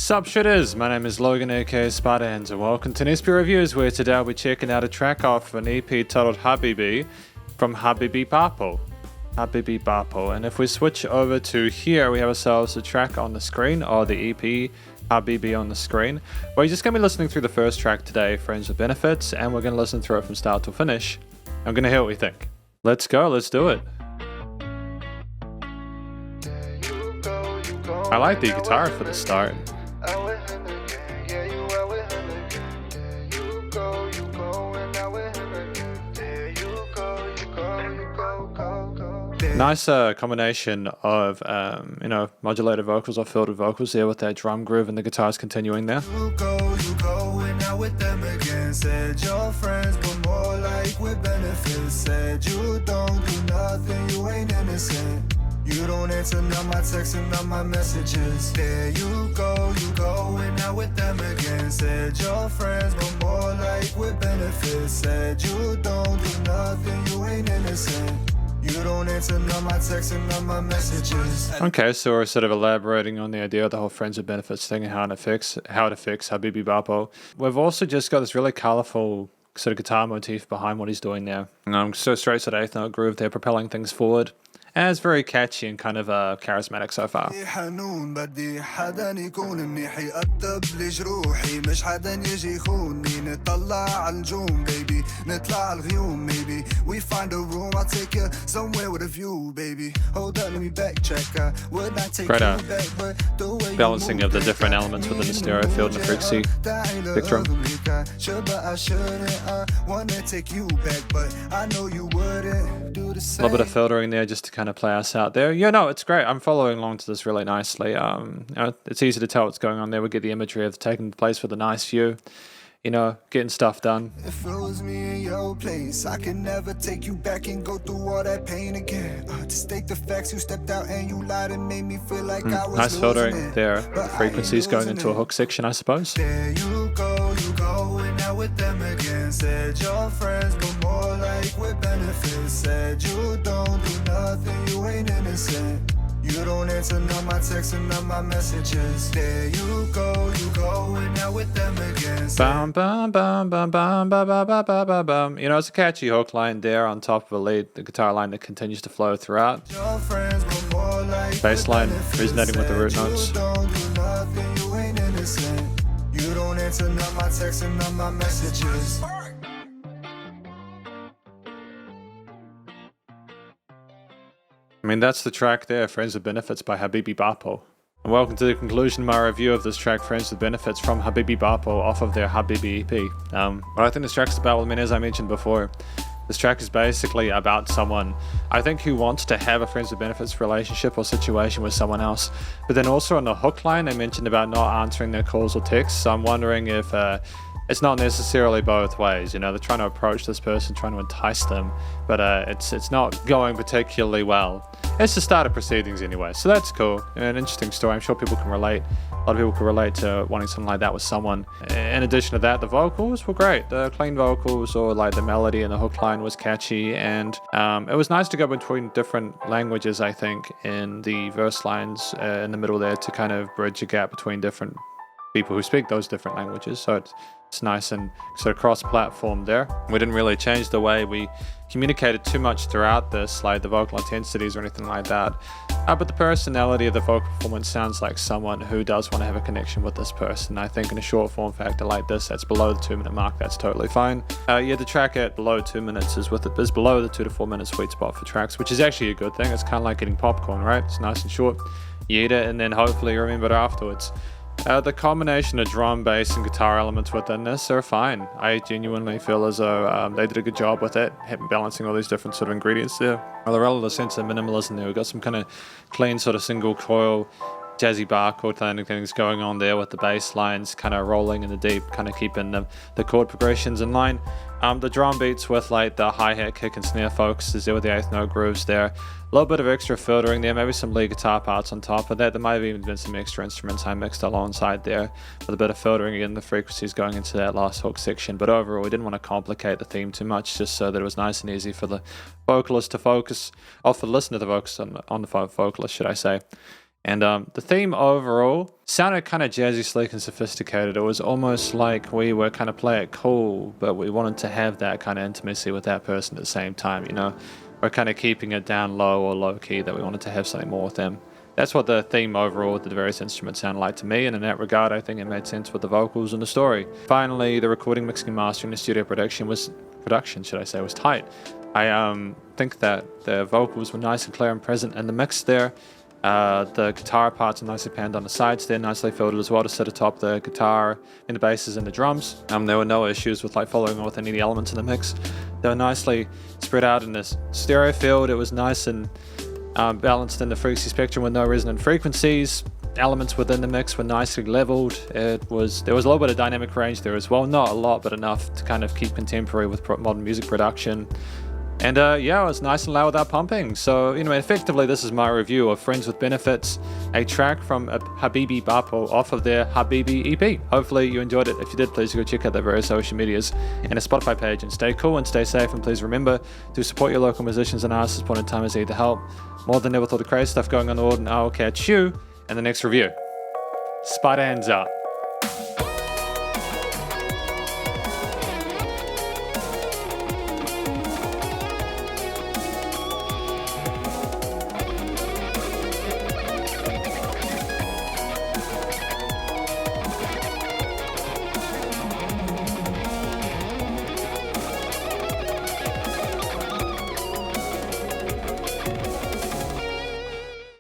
Sup shitters, my name is Logan aka Spiderhands and welcome to SP Reviews, where today I'll be checking out a track off an EP titled Habibi from Habibi Bapo. Habibi Bapo. And if we switch over to here, we have ourselves a track on the screen, or the EP Habibi on the screen. We're just going to be listening through the first track today, Friends with Benefits, and we're going to listen through it from start to finish. I'm going to hear what we think. Let's go, let's do it. I like the guitar for the start. Nice combination of, modulated vocals or filtered vocals there with that drum groove and the guitars continuing there. You go, and out with them again. Said your friends, but more like with benefits. Said you don't do nothing, you ain't innocent. You don't answer none my texts and none my messages. There you go, and out with them again. Said your friends, but more like with benefits. Said you don't do nothing, you ain't innocent. You don't answer none my texts and none my messages. Okay, so we're sort of elaborating on the idea of the whole friends with benefits thing and how it affects Habibi Bapo. We've also just got this really colourful sort of guitar motif behind what he's doing there. So straight sort of eighth note groove there, propelling things forward. And it's very catcy and kind of charismatic so far. We find a room, I'll take you somewhere with a view, baby. Hold up, let me backtrack. Would not take great you back, but the way balancing of the different elements within the stereo field and the frequency spectrum. I shouldn't wanna take you back, but I know you wouldn't do the same. A little bit of filtering there just to kind of play us out there. Yeah, no, it's great. I'm following along to this really nicely. It's easy to tell what's going on there. We get the imagery of taking place with a nice view. Getting stuff done. If it was me in your place, I could never take you back and go through all that pain again. To state the facts, you stepped out and you lied and made me feel like I was nice filtering it. there. The frequencies going into a hook section, I suppose. There you go, and out with them again. Said your friends, but more like with benefits. Said you don't do nothing, you ain't innocent. You don't answer none my texts and none my messages. There you go, and out with them again. Bum, bum, bum, bum, bum, bum, bum, bum, bum, bum, bum. It's a catchy hook line there on top of the guitar line that continues to flow throughout. Your friends, but more like bass line resonating with the root notes. You don't do nothing, you ain't innocent. You don't answer none my texts and none my messages. That's the track there, Friends with Benefits by Habibi Bapo. And welcome to the conclusion of my review of this track, Friends with Benefits, from Habibi Bapo off of their Habibi EP. What I think this track's about, as I mentioned before, this track is basically about someone, I think, who wants to have a Friends with Benefits relationship or situation with someone else. But then also on the hook line, they mentioned about not answering their calls or texts. So I'm wondering if it's not necessarily both ways. They're trying to approach this person, trying to entice them, but it's not going particularly well. It's the start of proceedings anyway, so that's cool. An interesting story. I'm sure people can relate. A lot of people can relate to wanting something like that with someone. In addition to that, the vocals were great. The clean vocals, or like the melody and the hook line, was catchy, and it was nice to go between different languages, I think, in the verse lines in the middle there, to kind of bridge a gap between different people who speak those different languages. So it's nice and sort of cross-platform there. We didn't really change the way we communicated too much throughout this, like the vocal intensities or anything like that. But the personality of the vocal performance sounds like someone who does want to have a connection with this person. I think in a short form factor like this, that's below the 2-minute mark, that's totally fine. The track at below 2 minutes is below the 2 to 4 minute sweet spot for tracks, which is actually a good thing. It's kind of like getting popcorn, right? It's nice and short. You eat it and then hopefully you remember it afterwards. The combination of drum, bass, and guitar elements within this are fine. I genuinely feel as though they did a good job with it, balancing all these different sort of ingredients there. Well, the relative sense of minimalism there. We've got some kind of clean sort of single coil, jazzy bar chord kind of things going on there with the bass lines kind of rolling in the deep, kind of keeping the chord progressions in line. The drum beats with like the hi-hat, kick, and snare focuses there with the 8th note grooves there. A little bit of extra filtering there, maybe some lead guitar parts on top of that. There might have even been some extra instruments I mixed alongside there with a bit of filtering again, the frequencies going into that last hook section. But overall, we didn't want to complicate the theme too much, just so that it was nice and easy for the vocalist to focus, or for the listener to focus on the vocalist, should I say. And the theme overall sounded kind of jazzy, sleek, and sophisticated. It was almost like we were kind of play it cool, but we wanted to have that kind of intimacy with that person at the same time, you know? We're kind of keeping it down low or low key, that we wanted to have something more with them. That's what the theme overall with the various instruments sounded like to me, and in that regard, I think it made sense with the vocals and the story. Finally, the recording, mixing, and mastering, the studio production was tight. I think that the vocals were nice and clear and present in the mix there. The guitar parts are nicely panned on the sides there, nicely filtered as well to sit atop the guitar and the basses and the drums. There were no issues with like following on with any of the elements in the mix. They were nicely spread out in this stereo field. It was nice and balanced in the frequency spectrum with no resonant frequencies. Elements within the mix were nicely leveled. There was a little bit of dynamic range there as well, not a lot, but enough to kind of keep contemporary with modern music production. And yeah, it was nice and loud without pumping. So, you know, effectively, this is my review of Friends with Benefits, a track from Habibi Bapo off of their Habibi EP. Hopefully you enjoyed it. If you did, please go check out their various social medias and a Spotify page. And stay cool and stay safe. And please remember to support your local musicians and artists at this point in time as they need the help. More than ever with all the crazy stuff going on in the world, and I'll catch you in the next review. Spiderhands Out.